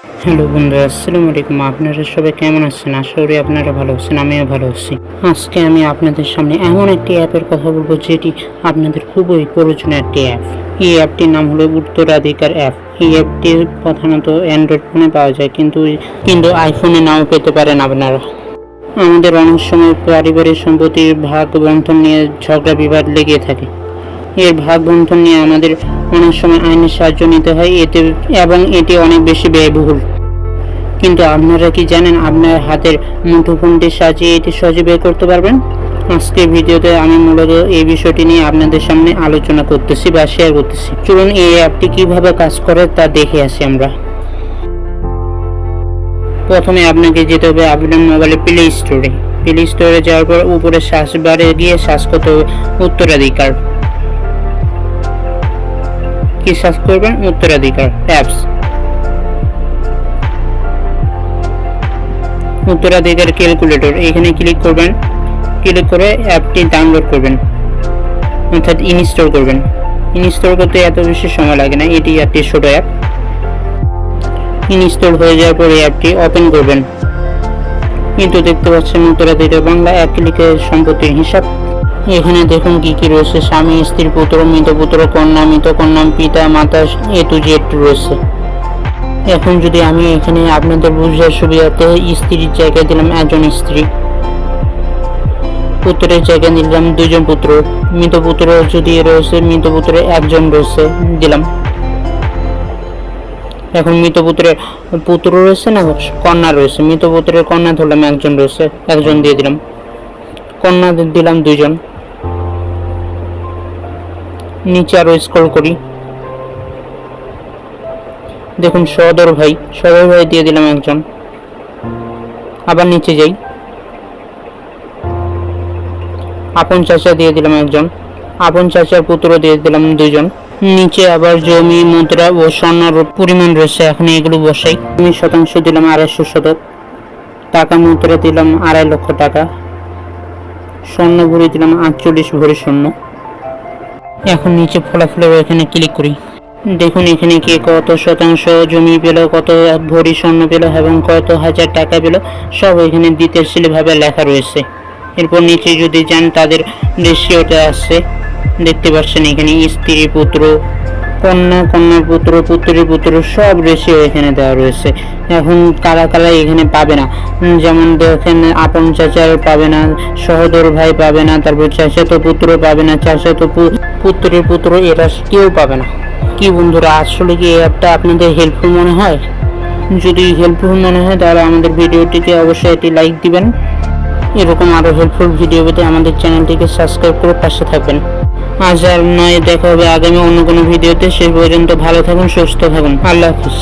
Hello বন্ধুরা, আসসালামু আলাইকুম। আপনারা সবাই কেমন আছেন? আশা করি আপনারা ভালো আছেন, আমিও ভালো আছি। আজকে আমি আপনাদের সামনে এমন একটি অ্যাপের কথা বলবো যেটি আপনাদের খুবই প্রয়োজনীয় একটি অ্যাপ। এই অ্যাপটির নাম হলো উত্তরাধিকার অ্যাপ। এই অ্যাপটি প্রধানত অ্যান্ড্রয়েড ফোনে পাওয়া যায়, কিন্তু আইফোনে নাও পেতে পারেন আপনারা। আমাদের অনেক সময় পারিবারিক সম্পত্তির ভাগ বন্টন নিয়ে ঝগড়া বিবাদ লেগে থাকে। এর ভাগ বন্টন নিয়ে আমাদের অনেক সময় আইনের সাহায্য নিতে হয় এবং এটি অনেক বেশি ব্যয়বহুল। কিন্তু আপনারা কি জানেন আপনার হাতের মুঠোফোনটির সাহায্যে এটি সহজে বের করতে পারবেন? আজকের ভিডিওতে আমি মূলত এই বিষয়টি নিয়ে আপনাদের সামনে আলোচনা করতেছি বা শেয়ার করতেছি। চলুন এই অ্যাপটি কিভাবে কাজ করে তা দেখে আসি আমরা। প্রথমে আপনাকে যেতে হবে আপনার মোবাইলে প্লে স্টোরে যাওয়ার পর উপরে সার্চ বারে গিয়ে সার্চ করতে হবে উত্তরাধিকার। কি সার্চ করবেন? উত্তরাধিকার অ্যাপস। উত্তরাধিকার ক্যালকুলেটর এখানে ক্লিক করবেন। ক্লিক করে অ্যাপটি ডাউনলোড করবেন, অর্থাৎ ইনস্টল করবেন। ইনস্টল করতে এত বেশি সময় লাগে না, এটি একটি ছোট অ্যাপ। ইনস্টল হয়ে যাওয়ার পরে অ্যাপটি ওপেন করবেন। কিন্তু দেখতে পাচ্ছেন উত্তরাধিকার বাংলা, এক ক্লিকে সম্পত্তির হিসাব। এখানে দেখুন কি কি রয়েছে: স্বামী, স্ত্রী, পুত্র, মৃত পুত্র, কন্যা, মৃত কন্যা, পিতা মাতা, A to Z রয়েছে। এখন যদি আমি এখানে আপনাদের বুঝার সুবিধাতে স্ত্রীর জায়গায় দিলাম একজন স্ত্রী, পুত্রের জায়গায় দিলাম দুজন পুত্র, মৃত পুত্র যদি রয়েছে মৃত পুত্রের একজন রয়েছে দিলাম। এখন মৃত পুত্রের পুত্র রয়েছে না কন্যা রয়েছে, মৃত পুত্রের কন্যা ধরলাম একজন রয়েছে, একজন দিয়ে দিলাম। কন্যা দিলাম দুজন। নিচে আরো স্ক্রল করি, দেখুন সহোদর ভাই দিয়ে দিলাম একজন। আবার নিচে যাই, আপন চাচা দিয়ে দিলাম একজন, আপন চাচার পুত্র দিয়ে দিলাম দুজন। নিচে আবার জমি, মুদ্রা ও স্বর্ণের পরিমাণ রয়েছে, এখন এগুলো বসাই। জমি শতাংশ দিলাম 250 শতক, টাকা মুদ্রা দিলাম 2.5 লক্ষ টাকা, স্বর্ণ ভরি দিলাম 48 ভরি স্বর্ণ। এখন নিচে ফলাফলের এখানে ক্লিক করি। দেখুন এখানে কে কত শতাংশ জমি পেল, কত ভরি স্বর্ণ পেল এবং কত হাজার টাকা পেল, সব এখানে ডিটেইলসলি ভাবে লেখা রয়েছে। এরপর নিচে যদি যান তাদের রেশিওটা আসছে, দেখতে পাচ্ছেন এখানে স্ত্রী, পুত্র, কন্যা, কন্যার পুত্র, পুত্রের পুত্র, সব রেশিও এখানে দেওয়া রয়েছে। এখন কারা কারা এখানে পাবে না, যেমন দেখেন আপন চাচার পাবে না, সহোদর ভাই পাবে না, তারপর চাচাতো পুত্র পাবে না, চাচাতো পুত্রের পুত্র, এরা কেউ পাবে না। কি বন্ধুরা, আসলে কি এই অ্যাপটা আপনাদের হেল্পফুল মনে হয়? যদি হেল্পফুল মনে হয় তাহলে আমাদের ভিডিওটিকে অবশ্যই একটি লাইক দিবেন। এরকম আরো হেল্পফুল ভিডিও পেতে আমাদের চ্যানেলটিকে সাবস্ক্রাইব করে পাশে থাকবেন। আজ আর নয়, দেখা হবে আগামী অন্য কোনো ভিডিওতে। সে পর্যন্ত ভালো থাকুন, সুস্থ থাকুন। আল্লাহ হাফিজ।